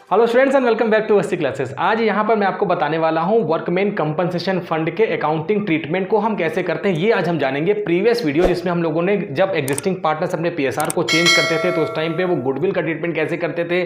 Hello students and welcome back to SC classes. आज यहाँ पर मैं आपको बताने वाला हूँ वर्कमैन कंपनसेशन फंड के अकाउंटिंग ट्रीटमेंट को हम कैसे करते हैं, ये आज हम जानेंगे। प्रीवियस वीडियो जिसमें हम लोगों ने जब एग्जिस्टिंग पार्टनर्स अपने पीएसआर को चेंज करते थे तो उस टाइम पे वो गुडविल का ट्रीटमेंट कैसे करते थे,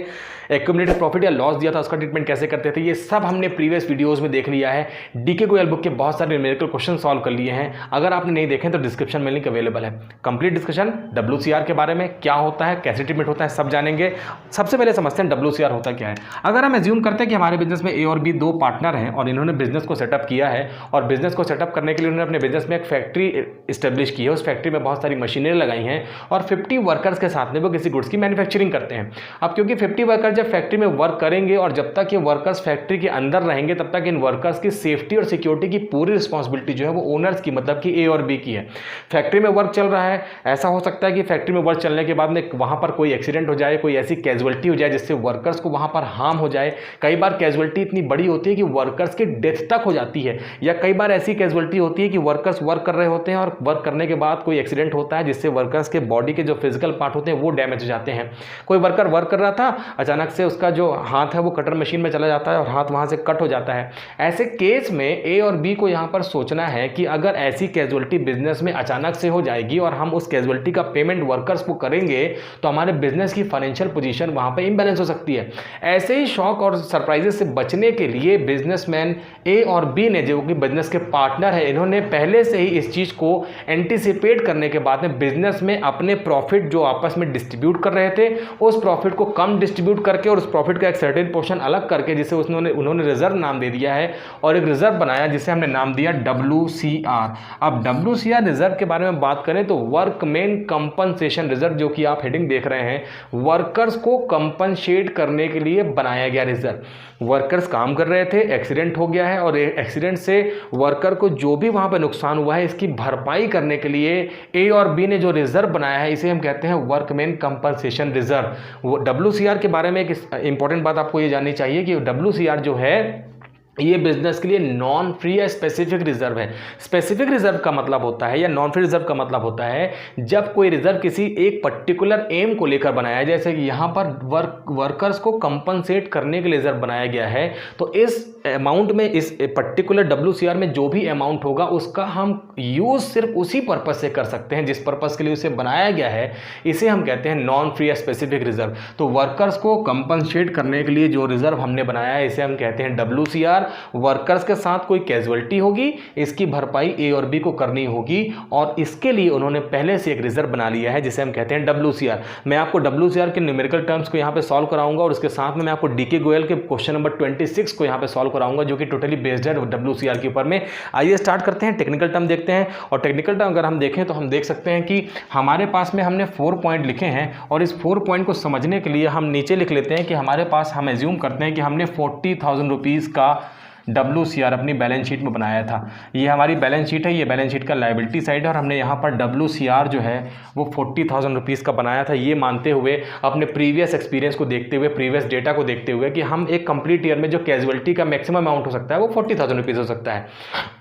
एक्यूमुलेटेड प्रॉफिट या लॉस दिया था उसका ट्रीटमेंट कैसे करते थे, ये सब हमने प्रीवियस वीडियोज़ में देख लिया है। डीके गोयल बुक के बहुत सारे न्यूमेरिकल क्वेश्चन सॉल्व कर लिए हैं। अगर आपने नहीं देखे तो डिस्क्रिप्शन में लिंक अवेलेबल है। कंप्लीट डिस्कशन WCR के बारे में, क्या होता है, कैसे ट्रीटमेंट होता है, सब जानेंगे। सबसे पहले समझते हैं WCR होता क्या है। अगर हम एज्यूम करते हैं कि हमारे बिजनेस में ए और बी दो पार्टनर हैं और इन्होंने बिजनेस को सेटअप किया है और बिजनेस को सेटअप करने के लिए उन्होंने अपने बिजनेस में एक फैक्ट्री इस्टेब्लिश की है। उस फैक्ट्री में बहुत सारी मशीनरी लगाई हैं और 50 वर्कर्स के साथ में वो किसी गुड्स की मैन्युफैक्चरिंग करते हैं। अब क्योंकि 50 वर्कर जब फैक्ट्री में वर्क करेंगे और जब तक ये वर्कर्स फैक्ट्री के अंदर रहेंगे तब तक इन वर्कर्स की सेफ्टी और सिक्योरिटी की पूरी रिस्पॉन्सिबिलिटी जो है वो ओनर्स की, मतलब कि ए और बी की है। फैक्ट्री में वर्क चल रहा है, ऐसा हो सकता है कि फैक्ट्री में वर्क चलने के बाद में वहाँ पर कोई एक्सीडेंट हो जाए, कोई ऐसी कैजुअलिटी हो जाए जिससे वर्कर्स को वहाँ पर हार्म हो जाए। कई बार कैजुअलिटी इतनी बड़ी होती है कि वर्कर्स की डेथ तक हो जाती है, या कई बार ऐसी कैजुअलिटी होती है कि वर्कर्स वर्क कर रहे होते हैं और वर्क करने के बाद कोई एक्सीडेंट होता है जिससे वर्कर्स के बॉडी के जो फिजिकल पार्ट होते हैं वो डैमेज हो जाते हैं। कोई वर्कर वर्क कर रहा था, अचानक से उसका जो हाथ है वो कटर मशीन में चला जाता है और हाथ वहाँ से कट हो जाता है। ऐसे केस में ए और बी को यहाँ पर सोचना है कि अगर ऐसी कैजुअलिटी बिजनेस में अचानक से हो जाएगी और हम उस कैजुअलिटी का पेमेंट वर्कर्स को करेंगे तो हमारे बिजनेस की फाइनेंशियल पोजीशन वहाँ पर इम्बैलेंस हो सकती है। ऐसे ही शॉक और सरप्राइजेस से बचने के लिए बिजनेसमैन ए और बी ने, जो कि बिजनेस के पार्टनर है, इन्होंने पहले से ही इस चीज को एंटीसिपेट करने के बाद में बिजनेस में अपने प्रॉफिट जो आपस में डिस्ट्रीब्यूट कर रहे थे उस प्रॉफिट को कम डिस्ट्रीब्यूट करके और उस प्रॉफिट का एक सर्टेन पोर्शन अलग करके जिसे उन्होंने रिजर्व नाम दे दिया है और एक रिजर्व बनाया जिसे हमने नाम दिया WCR। अब WCR रिजर्व के बारे में बात करें तो वर्कमैन कंपनसेशन रिजर्व, जो कि आप हेडिंग देख रहे हैं, वर्कर्स को कंपनसेट करने के लिए बनाया गया रिजर्व। वर्कर्स काम कर रहे थे, एक्सीडेंट हो गया है और एक्सीडेंट से वर्कर को जो भी वहां पर नुकसान हुआ है इसकी भरपाई करने के लिए ए और बी ने जो रिजर्व बनाया है इसे हम कहते हैं वर्कमैन कंपनसेशन रिजर्व। वो WCR के बारे में एक इंपॉर्टेंट बात आपको ये जाननी चाहिए कि WCR जो है ये बिजनेस के लिए नॉन फ्री या स्पेसिफिक रिजर्व है। स्पेसिफिक रिजर्व का मतलब होता है या नॉन फ्री रिजर्व का मतलब होता है जब कोई रिजर्व किसी एक पर्टिकुलर एम को लेकर बनाया है, जैसे कि यहाँ पर वर्कर्स को कंपनसेट करने के लिए रिजर्व बनाया गया है, तो इस अमाउंट में, इस पर्टिकुलर WCR में जो भी अमाउंट होगा उसका हम यूज सिर्फ उसी पर्पज से कर सकते हैं जिस पर्पज के लिए उसे बनाया गया है। इसे हम कहते हैं नॉन फ्री या स्पेसिफिक रिजर्व। तो वर्कर्स को कंपनसेट करने के लिए जो रिजर्व हमने बनाया है इसे हम कहते हैं WCR। वर्कर्स के साथ कोई कैजुअलिटी होगी, इसकी भरपाई ए और बी को करनी होगी और इसके लिए उन्होंने पहले से एक रिजर्व बना लिया है जिसे हम कहते हैं WCR। मैं आपको WCR के न्यूमेरिकल टर्म्स को यहाँ पे सॉल्व कराऊंगा और उसके साथ में मैं आपको डीके गोयल के क्वेश्चन नंबर 26 को यहाँ पे सॉल्व कराऊंगा जो कि टोटली बेस्ड है WCR के ऊपर में। आइए स्टार्ट करते हैं, टेक्निकल टर्म देखते हैं। और टेक्निकल टर्म अगर हम देखें तो हम देख सकते हैं कि हमारे पास में हमने 4 पॉइंट लिखे हैं और इस 4 पॉइंट को समझने के लिए हम नीचे लिख लेते हैं कि हमारे पास, हम एज्यूम करते हैं कि हमने 40,000 रुपीज़ का WCR अपनी बैलेंस शीट में बनाया था। ये हमारी बैलेंस शीट है, ये बैलेंस शीट का लायबिलिटी साइड है और हमने यहाँ पर WCR जो है वो 40,000 रुपीज़ का बनाया था, ये मानते हुए, अपने प्रीवियस एक्सपीरियंस को देखते हुए, प्रीवियस डेटा को देखते हुए कि हम एक कंप्लीट ईयर में जो कैजुअलिटी का मैक्सिमम अमाउंट हो सकता है वो 40,000 रुपीज़ हो सकता है।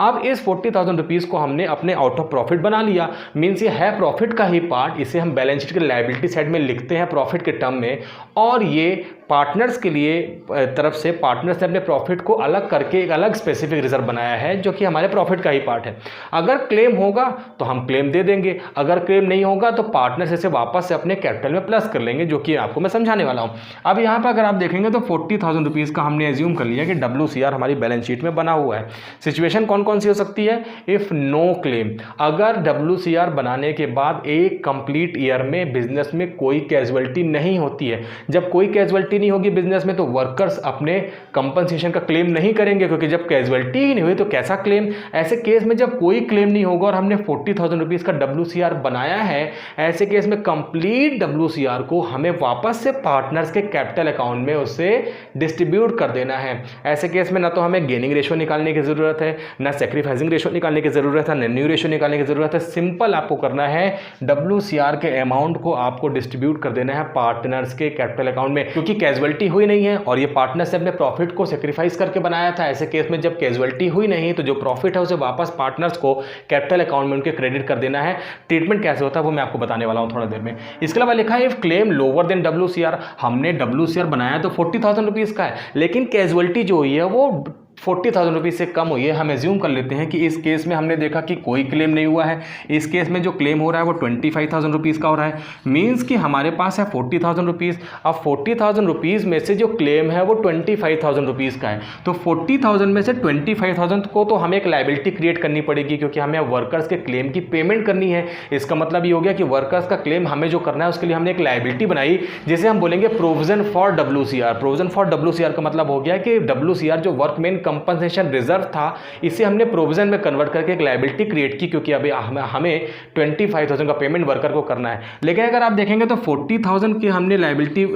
अब इस 40,000 रुपीज़ को हमने अपने आउट ऑफ प्रॉफिट बना लिया, मीन्स ये है प्रॉफिट का ही पार्ट, इसे हम बैलेंस शीट के लायबिलिटी साइड में लिखते हैं प्रॉफिट के टर्म में। और ये पार्टनर्स के लिए तरफ से पार्टनर्स ने अपने प्रॉफिट को अलग करके एक अलग स्पेसिफिक रिजर्व बनाया है जो कि हमारे प्रॉफिट का ही पार्ट है। अगर क्लेम होगा तो हम क्लेम दे देंगे, अगर क्लेम नहीं होगा तो पार्टनर्स इसे वापस से अपने कैपिटल में प्लस कर लेंगे, जो कि आपको मैं समझाने वाला हूं। अब यहाँ पर अगर आप देखेंगे तो 40,000 रुपीज़ का हमने एज्यूम कर लिया कि WCR हमारी बैलेंस शीट में बना हुआ है। सिचुएशन कौन कौन सी हो सकती है? इफ नो क्लेम, अगर WCR बनाने के बाद एक कंप्लीट ईयर में बिजनेस में कोई कैजुअलिटी नहीं होती है। जब कोई कैजुअलिटी नहीं होगी बिजनेस में तो वर्कर्स अपने कंपनसेशन का क्लेम नहीं करेंगे, क्योंकि जब कैजुअलिटी ही नहीं हुई तो कैसा क्लेम। ऐसे केस में जब कोई क्लेम नहीं होगा और हमने 40,000 रुपीज़ का WCR बनाया है, ऐसे केस में कंप्लीट WCR को हमें वापस से पार्टनर्स के कैपिटल अकाउंट में उससे डिस्ट्रीब्यूट कर देना है। ऐसे केस में ना तो हमें गेनिंग रेशो निकालने की जरूरत है, ना सेक्रीफाइसिंग रेशो निकालने की जरूरत है, ना न्यू रेशो निकालने की जरूरत है। सिंपल आपको करना है WCR के अमाउंट को आपको डिस्ट्रीब्यूट कर देना है पार्टनर्स के कैपिटल अकाउंट में, क्योंकि कैजुअलिटी हुई नहीं है और ये पार्टनर से अपने प्रॉफिट को सेक्रीफाइस करके बनाया था। ऐसे केस में जब कैजुअलिटी हुई नहीं तो जो प्रॉफिट है उसे वापस पार्टनर्स को कैपिटल अकाउंट में उनके क्रेडिट कर देना है। ट्रीटमेंट कैसे होता है वो मैं आपको बताने वाला हूँ थोड़ा देर में। इसके अलावा लिखा है if claim lower than WCR, हमने WCR बनाया तो 40,000 रुपीज़ का है, लेकिन कैजुअलिटी जो हुई है वो 40,000 रुपीज़ से कम हुई है। हम एज्यूम कर लेते हैं कि इस केस में हमने देखा कि कोई क्लेम नहीं हुआ है। इस केस में जो क्लेम हो रहा है वो 25,000 रुपीज़ का हो रहा है, मीन्स कि हमारे पास है 40,000 रुपीज़। अब 40,000 रुपीज़ में से जो क्लेम है वो 25,000 रुपीज़ का है, तो 40,000 में से 25,000 को तो हमें एक लाइबिलिटी क्रिएट करनी पड़ेगी, क्योंकि हमें वर्कर्स के क्लेम की पेमेंट करनी है। इसका मतलब ये हो गया कि वर्कर्स का क्लेम हमें जो करना है उसके लिए हमने एक लाइबिलिटी बनाई, जिसे हम बोलेंगे provision for WCR। Provision for WCR का मतलब हो गया कि WCR जो वर्कमैन कंपनसेशन रिजर्व था, इसे हमने प्रोविजन में कन्वर्ट करके एक लायबिलिटी क्रिएट की, क्योंकि अभी हमें 25,000 का पेमेंट वर्कर को करना है। लेकिन अगर आप देखेंगे तो 40,000 की हमने लायबिलिटी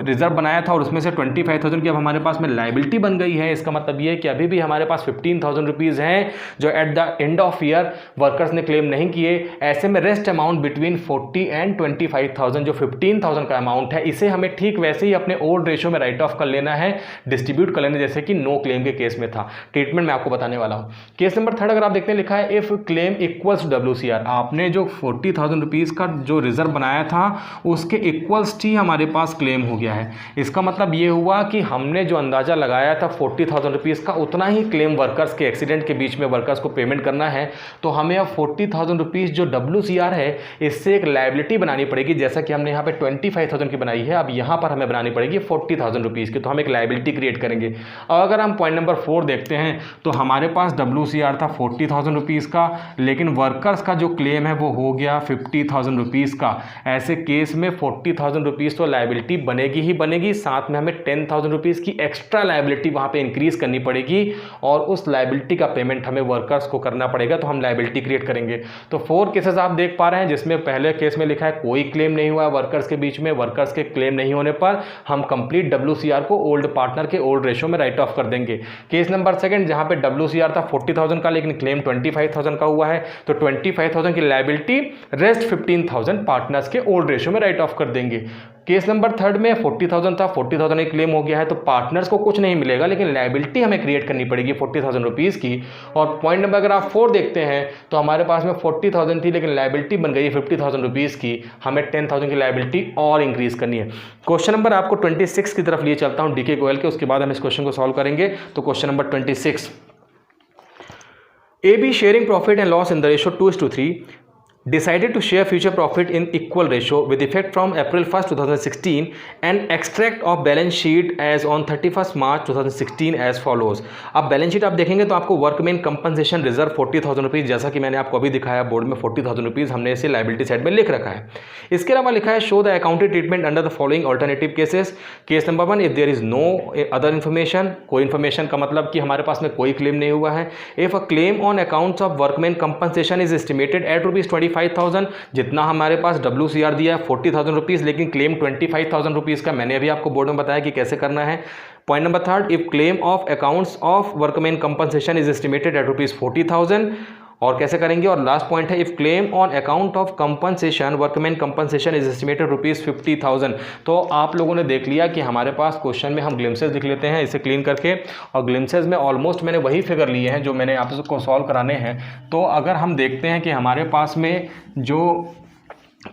रिजर्व बनाया था और उसमें से 25,000 की अब हमारे पास में लायबिलिटी बन गई है। इसका मतलब ये है कि अभी भी हमारे पास 15,000 रुपीज़ हैं जो at the end of year workers ने क्लेम नहीं किए। ऐसे में रेस्ट अमाउंट बिटवीन 40 एंड 25,000 जो 15,000 का अमाउंट है, इसे हमें ठीक वैसे ही अपने ओल्ड रेशियो में राइट ऑफ कर लेना है, डिस्ट्रीब्यूट कर लेना, जैसे कि नो क्लेम के केस में था। ट्रीटमेंट मैं आपको बताने वाला हूं। केस नंबर 3 अगर आप देखते हैं लिखा है इफ क्लेम इक्वल्स WCR, आपने जो 40,000 रुपीज़ का जो रिजर्व बनाया था उसके इक्वल्स ही हमारे पास क्लेम हो गया है। इसका मतलब ये हुआ कि हमने जो अंदाजा लगाया था 40,000 रुपीज़ का, उतना ही क्लेम वर्कर्स के एक्सीडेंट के बीच में वर्कर्स को पेमेंट करना है। तो हमें अब 40,000 रुपीज़ जो WCR है इससे एक लायबिलिटी बनानी पड़ेगी, जैसा कि हमने यहाँ पे 25,000 की बनाई है, अब यहाँ पर हमें बनानी पड़ेगी 40,000 रुपीज़ की। तो हम एक लायबिलिटी क्रिएट करेंगे। और अगर हम पॉइंट नंबर 4 देखते हैं तो हमारे पास WCR था 40,000 रुपीज़ का, लेकिन वर्कर्स का जो क्लेम है वो हो गया 50,000 रुपीज़ का। ऐसे केस में 40,000 रुपीज़ तो लायबिलिटी बनेगी ही बनेगी, साथ में हमें 10,000 रुपीज़ की एक्स्ट्रा लायबिलिटी वहाँ पे इंक्रीज करनी पड़ेगी और उस लायबिलिटी का पेमेंट हमें वर्कर्स को करना पड़ेगा। तो हम लायबिलिटी क्रिएट करेंगे। तो 4 केसेस आप देख पा रहे हैं, जिसमें पहले केस में लिखा है कोई क्लेम नहीं हुआ वर्कर्स के बीच में, वर्कर्स के क्लेम नहीं होने पर हम कंप्लीट WCR को ओल्ड पार्टनर के ओल्ड रेशियो में राइट ऑफ कर देंगे। केस नंबर 2 जहां पे WCR था 40,000 का, लेकिन क्लेम 25,000 का हुआ है, तो 25,000 की लायबिलिटी रेस्ट 15,000 पार्टनर्स के ओल्ड रेशियो में राइट ऑफ कर देंगे। केस नंबर 3 में 40,000 था, 40,000 एक क्लेम हो गया है, तो पार्टनर्स को कुछ नहीं मिलेगा, लेकिन लायबिलिटी हमें क्रिएट करनी पड़ेगी 40,000 रुपीज़ की। और पॉइंट नंबर अगर आप 4 देखते हैं तो हमारे पास में 40,000 थी, लेकिन लायबिलिटी बन गई 50,000 रुपीज़ की। हमें 10,000 की लायबिलिटी और इंक्रीज करनी है। क्वेश्चन नंबर आपको 26 की तरफ लिए चलता हूँ DK गोयल के, उसके बाद हम इस क्वेश्चन को सॉल्व करेंगे। तो question number 26, AB sharing profit and loss in the ratio 2:3 decided to share future profit in equal ratio with effect from April 1st 2016 and extract of balance sheet as on 31st March 2016 as follows। अब balance sheet आप देखेंगे तो आपको workman compensation reserve 40,000 rupees, जैसा कि मैंने आपको अभी दिखाया बोर्ड में 40,000 रुपीज़ हमने इसे लायबिलिटी साइड में लिख रखा है। इसके अलावा लिखा है show the accounting treatment under the following alternative cases. Case number 1 if there is no other information, कोई इन्फॉर्मेशन का मतलब कि हमारे पास में कोई क्लेम नहीं हुआ है। If a claim on accounts of workman compensation is estimated at ₹25,000, जितना हमारे पास WCR दिया है 40,000 रुपीज़, लेकिन क्लेम 25,000 रुपीज़ का, मैंने अभी आपको बोर्ड में बताया कि कैसे करना है। Point number 3 if claim of accounts of workman compensation is estimated at ₹40,000, और कैसे करेंगे। और लास्ट पॉइंट है if claim on account of compensation workman compensation is estimated ₹50,000। तो आप लोगों ने देख लिया कि हमारे पास क्वेश्चन में हम ग्लिम्सेस लिख लेते हैं इसे क्लीन करके, और ग्लिम्सेस में ऑलमोस्ट मैंने वही फिगर लिए हैं जो मैंने आपको सॉल्व कराने हैं। तो अगर हम देखते हैं कि हमारे पास में जो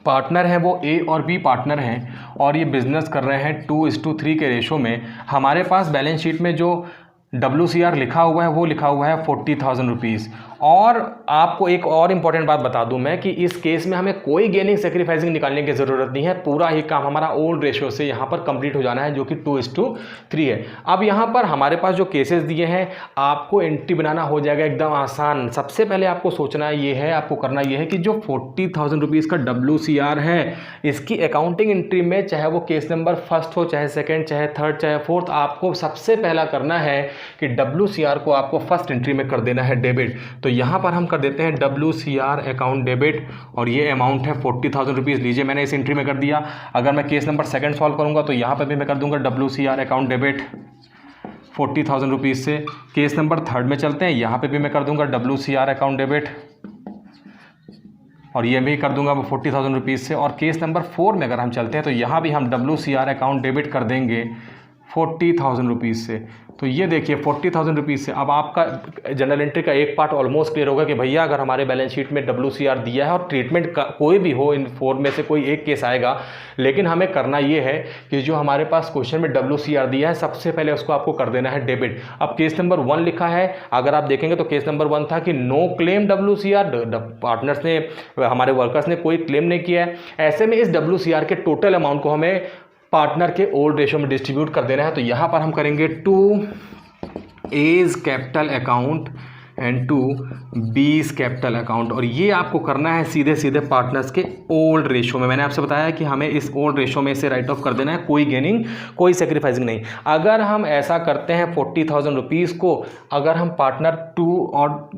पार्टनर हैं वो A और B पार्टनर हैं और ये बिजनेस कर रहे हैं 2:3 के रेशो में, हमारे पास बैलेंस शीट में जो WCR लिखा हुआ है वो लिखा हुआ है 40,000 रुपीज़। और आपको एक और इम्पॉर्टेंट बात बता दूं मैं कि इस केस में हमें कोई गेनिंग सेक्रीफाइसिंग निकालने की ज़रूरत नहीं है, पूरा ही काम हमारा ओल्ड रेशियो से यहाँ पर कंप्लीट हो जाना है जो कि 2:3 है। अब यहाँ पर हमारे पास जो केसेस दिए हैं आपको एंट्री बनाना हो जाएगा एकदम आसान। सबसे पहले आपको सोचना ये है, आपको करना ये है कि जो 40,000 रुपीज़ का WCR है इसकी अकाउंटिंग एंट्री में, चाहे वो केस नंबर 1 हो, चाहे 2nd, चाहे 3rd, चाहे 4th, आपको सबसे पहला करना है कि WCR को आपको फर्स्ट एंट्री में कर देना है डेबिट। तो यहाँ पर हम कर देते हैं WCR अकाउंट डेबिट, और ये अमाउंट है 40,000 रुपीज़। लीजिए मैंने इस एंट्री में कर दिया। अगर मैं केस नंबर 2 सॉल्व करूँगा तो यहाँ पर भी मैं कर दूंगा WCR अकाउंट डेबिट 40,000 रुपीज़ से। केस नंबर 3 में चलते हैं, यहाँ पे भी मैं कर दूंगा WCR अकाउंट डेबिट, और ये भी कर दूंगा मैं 40,000 रुपीज़ से। और केस नंबर 4 में अगर हम चलते हैं तो यहाँ भी हम WCR अकाउंट डेबिट कर देंगे 40,000 रुपीज़ से। तो ये देखिए 40,000 रुपीज़ से अब आपका जनरल एंट्री का एक पार्ट ऑलमोस्ट क्लियर होगा कि भैया अगर हमारे बैलेंस शीट में WCR दिया है और ट्रीटमेंट का कोई भी हो, इन 4 में से कोई एक केस आएगा, लेकिन हमें करना ये है कि जो हमारे पास क्वेश्चन में WCR दिया है सबसे पहले उसको आपको कर देना है डेबिट। अब केस नंबर 1 लिखा है, अगर आप देखेंगे तो केस नंबर 1 था कि नो क्लेम WCR, पार्टनर्स ने, हमारे वर्कर्स ने कोई क्लेम नहीं किया है। ऐसे में इस WCR के टोटल अमाउंट को हमें पार्टनर के ओल्ड रेशियो में डिस्ट्रीब्यूट कर देना है। तो यहाँ पर हम करेंगे to A's capital account and to B's capital account, और ये आपको करना है सीधे सीधे पार्टनर्स के ओल्ड रेशियो में। मैंने आपसे बताया कि हमें इस ओल्ड रेशियो में से राइट ऑफ कर देना है, कोई गेनिंग कोई सेक्रीफाइसिंग नहीं। अगर हम ऐसा करते हैं 40,000 रुपीज़ को अगर हम पार्टनर 2 और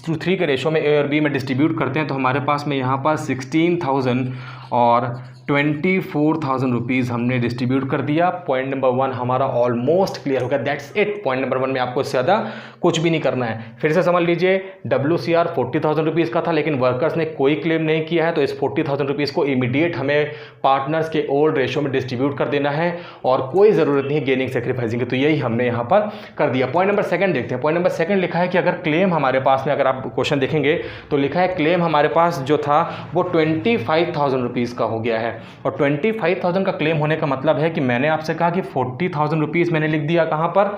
3 के रेशियो में ए और बी में डिस्ट्रीब्यूट करते हैं तो हमारे पास में यहाँ पर 16,000 और 24,000 रुपीज़ हमने डिस्ट्रीब्यूट कर दिया। पॉइंट नंबर 1 हमारा ऑलमोस्ट क्लियर हो गया, दैट्स इट। पॉइंट नंबर 1 में आपको इससे ज़्यादा कुछ भी नहीं करना है। फिर से समझ लीजिए, WCR 40,000 रुपीज़ का था लेकिन वर्कर्स ने कोई क्लेम नहीं किया है, तो इस 40,000 रुपीज़ को इमीडिएट हमें पार्टनर्स के ओल्ड रेशियो में डिस्ट्रीब्यूट कर देना है और कोई ज़रूरत नहीं है गेनिंग सेक्रीफाइसिंग की। तो यही हमने यहाँ पर कर दिया। पॉइंट नंबर 2 देखते हैं। पॉइंट नंबर 2 लिखा है कि अगर क्लेम हमारे पास में, अगर आप क्वेश्चन देखेंगे तो लिखा है क्लेम हमारे पास जो था वो 25,000 रुपीज़ का हो गया है। और 25,000 का क्लेम होने का मतलब है कि मैंने आपसे कहा कि 40,000 रुपीज़ मैंने लिख दिया कहाँ पर,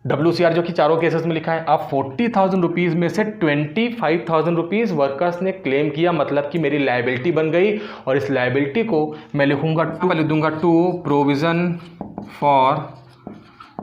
WCR जो कि चारों केसेस में लिखा है। अब 40,000 रुपीज़ में से 25,000 रुपीज़ वर्कर्स ने क्लेम किया, मतलब कि मेरी लायबिलिटी बन गई। और इस लायबिलिटी को मैं लिखूंगा टू प्रोविज़न फॉर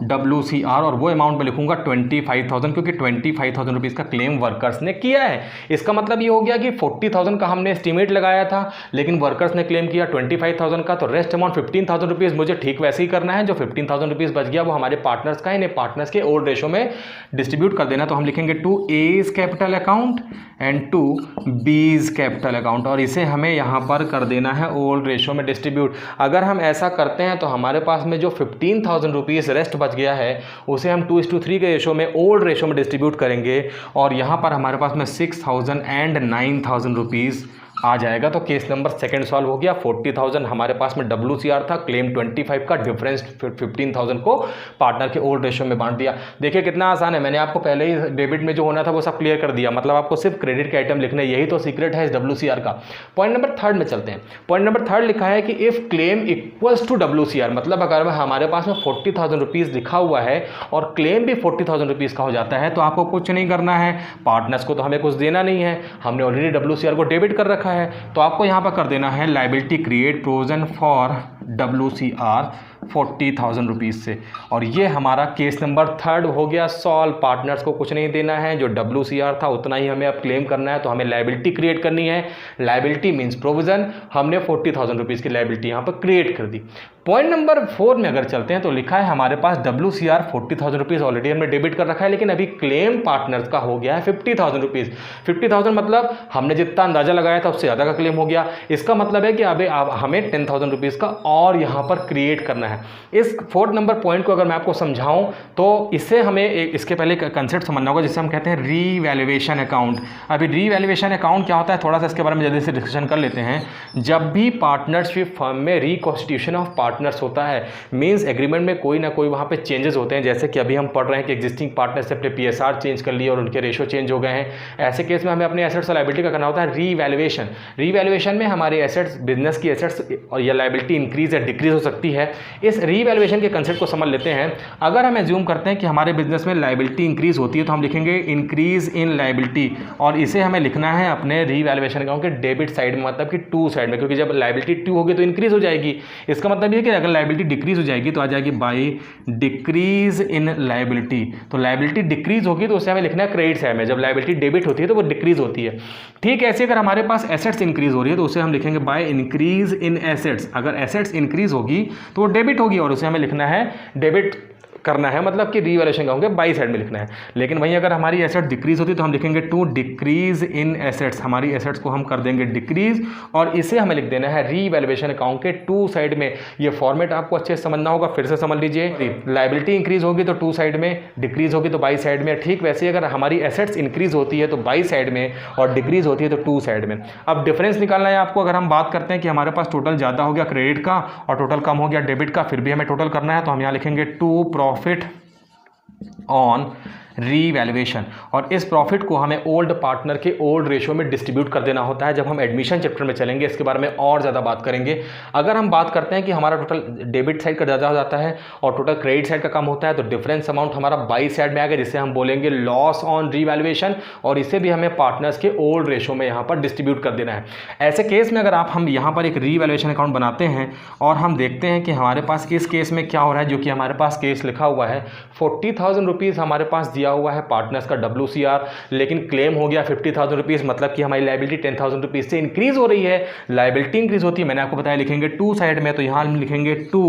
WCR, और वो अमाउंट में लिखूंगा 25,000, क्योंकि 25,000 रुपीज़ का क्लेम वर्कर्स ने किया है। इसका मतलब ये हो गया कि 40,000 का हमने एस्टिमेट लगाया था लेकिन वर्कर्स ने क्लेम किया 25,000 का, तो रेस्ट अमाउंट 15,000 रुपीज़ मुझे ठीक वैसे ही करना है। जो 15,000 रुपीज़ बच गया वो हमारे पार्टनर्स का है, इन्हें पार्टनर्स के ओल्ड रेशो में डिस्ट्रीब्यूट कर देना। तो हम लिखेंगे to A's capital account and to B's capital account, और इसे हमें यहाँ पर कर देना है ओल्ड रेशो में डिस्ट्रीब्यूट। अगर हम ऐसा करते हैं तो हमारे पास में जो 15,000 रुपीज़ रेस्ट बच गया है उसे हम 2:3 के रेशो में ओल्ड रेशो में डिस्ट्रीब्यूट करेंगे, और यहाँ पर हमारे पास में 6,000 एंड 9,000 रुपीज़ आ जाएगा। तो केस नंबर 2 सॉल्व हो गया। 40,000 हमारे पास में WCR था, क्लेम 25 का, डिफरेंस 15,000 को पार्टनर के ओल्ड रेशियो में बांट दिया। देखिए कितना आसान है, मैंने आपको पहले ही डेबिट में जो होना था वो सब क्लियर कर दिया, मतलब आपको सिर्फ क्रेडिट के आइटम लिखने, यही तो सीक्रेट है इस WCR का। पॉइंट नंबर 3 में चलते हैं। पॉइंट नंबर 3 लिखा है कि if claim equals to WCR, मतलब अगर हमारे पास में 40,000 रुपीज़ लिखा हुआ है और क्लेम भी 40,000 रुपीज़ का हो जाता है तो आपको कुछ नहीं करना है, पार्टनर्स को तो हमें कुछ देना नहीं है, हमने ऑलरेडी WCR को डेबिट कर रखा है। तो आपको यहां पर कर देना है liability create provision for WCR 40,000 rupees से, और ये हमारा केस नंबर 3 हो गया सॉल्व। पार्टनर्स को कुछ नहीं देना है, जो WCR था उतना ही हमें अब क्लेम करना है, तो हमें लायबिलिटी क्रिएट करनी है। लायबिलिटी मीन्स प्रोविजन, हमने 40,000 रुपीज़ की लायबिलिटी यहाँ पर क्रिएट कर दी। पॉइंट नंबर 4 में अगर चलते हैं तो लिखा है हमारे पास WCR 40,000 रुपीज़ ऑलरेडी हमने डेबिट कर रखा है, लेकिन अभी क्लेम पार्टनर्स का हो गया है 50,000 रुपीज़। 50,000 मतलब हमने जितना अंदाजा लगाया था उससे ज़्यादा का क्लेम हो गया। इसका मतलब है कि अभी हमें 10,000 रुपीज़ का और यहाँ पर क्रिएट करना है। इस 4 नंबर पॉइंट को अगर मैं आपको समझाऊं तो इससे हमें इसके पहले कंसेप्ट समझना होगा जिसे हम कहते हैं रीवैल्यूएशन अकाउंट। अभी रीवैल्यूएशन अकाउंट क्या होता है, थोड़ा सा इसके बारे में जल्दी से डिस्कशन कर लेते हैं। जब भी पार्टनरशिप फर्म में रिकॉन्स्टिट्यूशन ऑफ पार्टनर्स होता है, मींस एग्रीमेंट में कोई ना कोई वहाँ पे चेंजेस होते हैं, जैसे कि अभी हम पढ़ रहे हैं कि एग्जिस्टिंग पार्टनर्स से अपने PSR चेंज कर लिए और उनके रेशो चेंज हो गए हैं। ऐसे केस में हमें अपने एसेट्स और लायबिलिटी का करना होता है रीवैल्यूएशन। रीवैल्यूएशन में हमारे एसेट्स, बिजनेस की एसेट्स और या लायबिलिटी इंक्रीज या डिक्रीज हो सकती है। इस रीवैल्यूएशन के कंसेप्ट को समझ लेते हैं। अगर हम एज्यूम करते हैं कि हमारे बिजनेस में लायबिलिटी इंक्रीज होती है तो हम लिखेंगे इंक्रीज इन लायबिलिटी, और इसे हमें लिखना है अपने रीवैल्यूएशन अकाउंट के डेबिट साइड में, मतलब कि टू साइड में, क्योंकि जब लायबिलिटी 2 होगी तो इंक्रीज हो जाएगी। इसका मतलब ये है कि अगर लायबिलिटी डिक्रीज हो जाएगी तो आ जाएगी बाय डिक्रीज इन लायबिलिटी। तो लायबिलिटी डिक्रीज होगी तो उसे हमें लिखना है क्रेडिट साइड में, जब लायबिलिटी डेबिट होती है तो वो डिक्रीज होती है। ठीक ऐसे अगर हमारे पास एसेट्स इंक्रीज हो रही है तो उसे हम लिखेंगे बाय इंक्रीज इन एसेट्स। अगर एसेट्स इंक्रीज होगी तो वो डेबिट होगी और उसे हमें लिखना है डेबिट करना है, मतलब कि रीवैल्यूएशन का होंगे बाई साइड में लिखना है। लेकिन वहीं अगर हमारी एसेट डिक्रीज होती है तो हम लिखेंगे टू डिक्रीज इन एसेट्स, हमारी एसेट्स को हम कर देंगे डिक्रीज, और इसे हमें लिख देना है रीवैल्यूएशन अकाउंट के टू साइड में। ये फॉर्मेट आपको अच्छे से समझना होगा, फिर से समझ लीजिए। लायबिलिटी इंक्रीज होगी तो टू साइड में, डिक्रीज होगी तो बाई साइड में। ठीक वैसे अगर हमारी एसेट्स इंक्रीज होती है तो बाई साइड में, और डिक्रीज होती है तो टू साइड में। अब डिफरेंस निकालना है आपको। अगर हम बात करते हैं कि हमारे पास टोटल ज़्यादा हो गया क्रेडिट का और टोटल कम हो गया डेबिट का, फिर भी हमें टोटल करना है, तो हम यहाँ लिखेंगे टू प्रॉफिट ऑन रीवैल्यूएशन, और इस प्रॉफिट को हमें ओल्ड पार्टनर के ओल्ड रेशियो में डिस्ट्रीब्यूट कर देना होता है। जब हम एडमिशन चैप्टर में चलेंगे इसके बारे में और ज़्यादा बात करेंगे। अगर हम बात करते हैं कि हमारा टोटल डेबिट साइड का ज़्यादा हो जाता है और टोटल क्रेडिट साइड का कम होता है, तो डिफरेंस अमाउंट हमारा बाई साइड में आएगा, जिसे हम बोलेंगे लॉस ऑन रीवैल्यूएशन, और इसे भी हमें पार्टनर्स के ओल्ड रेशियो में यहाँ पर डिस्ट्रीब्यूट कर देना है। ऐसे केस में अगर हम यहाँ पर एक रीवैल्यूएशन अकाउंट बनाते हैं और हम देखते हैं कि हमारे पास इस केस में क्या हो रहा है, जो कि हमारे पास केस लिखा हुआ है 40,000 रुपीज़ हमारे पास दिया हुआ है पार्टनर्स का WCR, लेकिन क्लेम हो गया 50,000 रुपीज़, मतलब कि हमारी लायबिलिटी 10,000 रुपीज़ से इंक्रीज हो रही है। लायबिलिटी इंक्रीज होती है, मैंने आपको बताया लिखेंगे टू साइड में, तो यहाँ हम लिखेंगे टू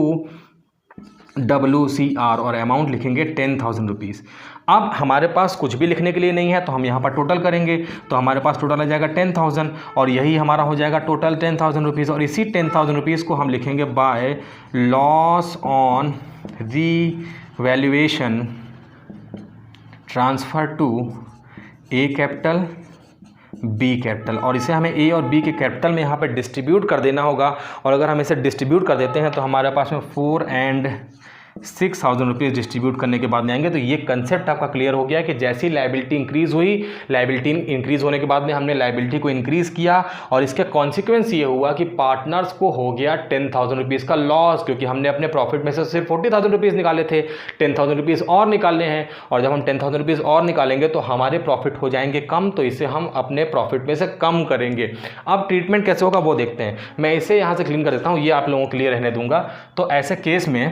WCR और अमाउंट लिखेंगे 10,000 रुपीज़। अब हमारे पास कुछ भी लिखने के लिए नहीं है, तो हम यहाँ पर टोटल करेंगे, तो हमारे पास टोटल आ जाएगा 10,000, और यही हमारा हो जाएगा टोटल 10,000 रुपीज़, और इसी 10,000 रुपीज़ को हम लिखेंगे by loss on revaluation transfer to A capital B capital, और इसे हमें ए और बी के कैपिटल में यहाँ पे डिस्ट्रीब्यूट कर देना होगा। और अगर हम इसे डिस्ट्रीब्यूट कर देते हैं तो हमारे पास में 4 and 6,000 रुपीज़ डिस्ट्रीब्यूट करने के बाद में आएंगे। तो ये कंसेप्ट आपका क्लियर हो गया कि जैसी लायबिलिटी इंक्रीज़ हुई, लायबिलिटी इंक्रीज़ होने के बाद में हमने लायबिलिटी को इंक्रीज़ किया, और इसका कॉन्सिक्वेंस ये हुआ कि पार्टनर्स को हो गया 10,000 रुपीज़ का लॉस, क्योंकि हमने अपने प्रॉफिट में से सिर्फ 40,000 रुपीज़ निकाले थे, 10,000 रुपीज़ और निकालने हैं, और जब हम 10,000 रुपीज़ और निकालेंगे तो हमारे प्रॉफिट हो जाएंगे कम, तो इसे हम अपने प्रॉफिट में से कम करेंगे। अब ट्रीटमेंट कैसे होगा वो देखते हैं। मैं इसे यहाँ से क्लीन कर देता हूँ, ये आप लोगों के लिए रहने दूंगा। तो ऐसे केस में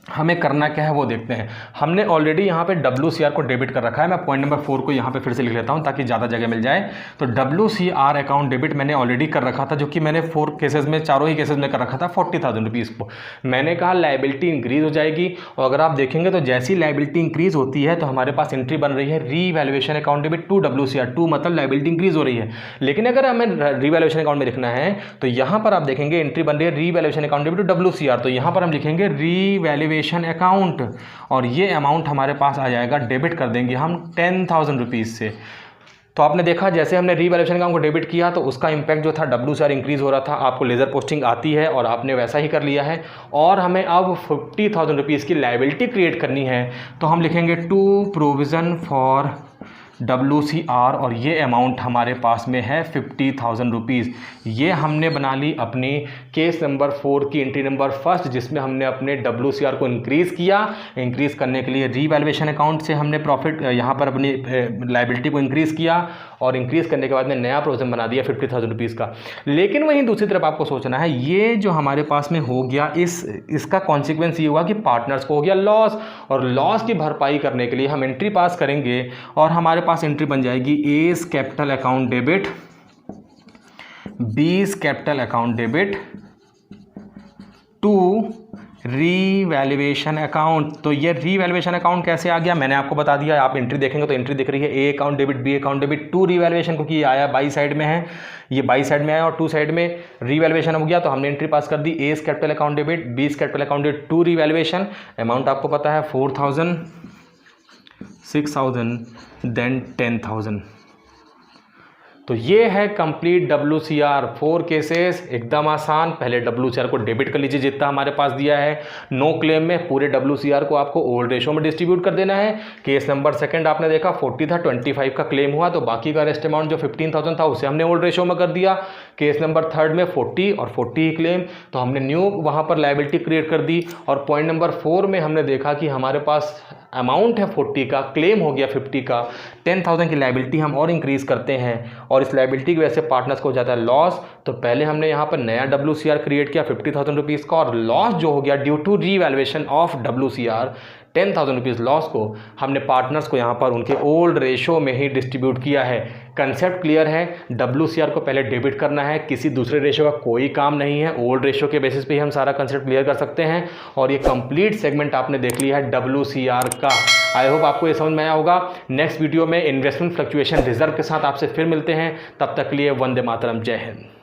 हमें करना क्या है वो देखते हैं। हमने ऑलरेडी यहाँ पे WCR को डेबिट कर रखा है। मैं पॉइंट नंबर 4 को यहाँ पे फिर से लिख लेता हूँ ताकि ज़्यादा जगह मिल जाए। तो WCR अकाउंट डेबिट मैंने ऑलरेडी कर रखा था, जो कि मैंने 4 केसेस में, चारों ही केसेस में कर रखा था 40,000 रुपीज़ को। मैंने कहा लायबिलिटी इंक्रीज़ हो जाएगी, और अगर आप देखेंगे तो जैसी लायबिलिटी इंक्रीज़ होती है तो हमारे पास एंट्री बन रही है revaluation account debit to WCR, to मतलब लायबिलिटी इंक्रीज़ हो रही है। लेकिन अगर हमें रीवैल्यूएशन अकाउंट में लिखना है तो यहाँ पर आप देखेंगे एंट्री बन रही है revaluation account debit to WCR, तो यहाँ पर हम लिखेंगे रीवैल्यूएशन अकाउंट, और ये अमाउंट हमारे पास आ जाएगा, डेबिट कर देंगे हम 10,000 रुपीज़ से। तो आपने देखा जैसे हमने रीवैल्यूएशन अकाउंट को डेबिट किया तो उसका इंपैक्ट जो था WCR इंक्रीज़ हो रहा था। आपको लेज़र पोस्टिंग आती है और आपने वैसा ही कर लिया है, और हमें अब 50,000 रुपीज़ की लायबिलिटी क्रिएट करनी है, तो हम लिखेंगे टू प्रोविज़न फॉर WCR, और ये अमाउंट हमारे पास में है 50,000 रुपीज़। ये हमने बना ली अपनी केस नंबर 4 की एंट्री नंबर 1, जिसमें हमने अपने WCR को इंक्रीज़ किया। इंक्रीज़ करने के लिए रीवैल्यूएशन अकाउंट से हमने प्रॉफिट यहाँ पर अपनी लायबिलिटी को इंक्रीज़ किया, और इंक्रीज़ करने के बाद में नया प्रोविज़न बना दिया 50,000 रुपीज़ का। लेकिन वहीं दूसरी तरफ आपको सोचना है, ये जो हमारे पास में हो गया, इसका कॉन्सिक्वेंस ये हुआ कि पार्टनर्स को हो गया लॉस, और लॉस की भरपाई करने के लिए हम एंट्री पास करेंगे, और हमारे पास एंट्री बन जाएगी एस कैपिटल अकाउंट डेबिट, बीस capital account debit to revaluation account. तो ये रीवैल्यूएशन अकाउंट कैसे आ गया मैंने आपको बता दिया। आप एंट्री देखेंगे तो एंट्री दिख रही है A account debit B account debit to revaluation, क्योंकि ये आया बाई साइड में है, ये बाई साइड में आया और टू साइड में रीवैल्यूएशन हो गया, तो हमने एंट्री पास कर दी एस कैपिटल अकाउंट डेबिट बीस capital account debit to revaluation. Amount आपको पता है 4,000, 6,000 देन 10,000। तो ये है कंप्लीट WCR 4 केसेस, एकदम आसान। पहले WCR को डेबिट कर लीजिए जितना हमारे पास दिया है, नो क्लेम में पूरे WCR को आपको ओल्ड रेशो में डिस्ट्रीब्यूट कर देना है। केस नंबर 2 आपने देखा 40 था, 25 का क्लेम हुआ, तो बाकी का रेस्ट अमाउंट जो 15,000 था उसे हमने ओल्ड रेशो में कर दिया। केस नंबर 3 में 40 और 40 ही क्लेम, तो हमने न्यू वहाँ पर लायबिलिटी क्रिएट कर दी। और पॉइंट नंबर 4 में हमने देखा कि हमारे पास अमाउंट है 40 का, क्लेम हो गया 50 का, 10,000 की लायबिलिटी हम और इंक्रीज़ करते हैं, और इस लायबिलिटी की वजह से पार्टनर्स को हो जाता है लॉस। तो पहले हमने यहाँ पर नया WCR क्रिएट किया 50,000 रुपीज़ का, और लॉस जो हो गया due to revaluation of WCR 10,000 rupees loss को हमने पार्टनर्स को यहाँ पर उनके ओल्ड रेशो में ही डिस्ट्रीब्यूट किया है। कंसेप्ट क्लियर है, WCR को पहले डेबिट करना है, किसी दूसरे रेशो का कोई काम नहीं है, ओल्ड रेशो के बेसिस पे ही हम सारा कंसेप्ट क्लियर कर सकते हैं। और ये कंप्लीट सेगमेंट आपने देख लिया है WCR का। आई होप आपको ये समझ में आया होगा। नेक्स्ट वीडियो में इन्वेस्टमेंट फ्लक्चुएशन रिजर्व के साथ आपसे फिर मिलते हैं, तब तक के लिए वंदे मातरम, जय हिंद।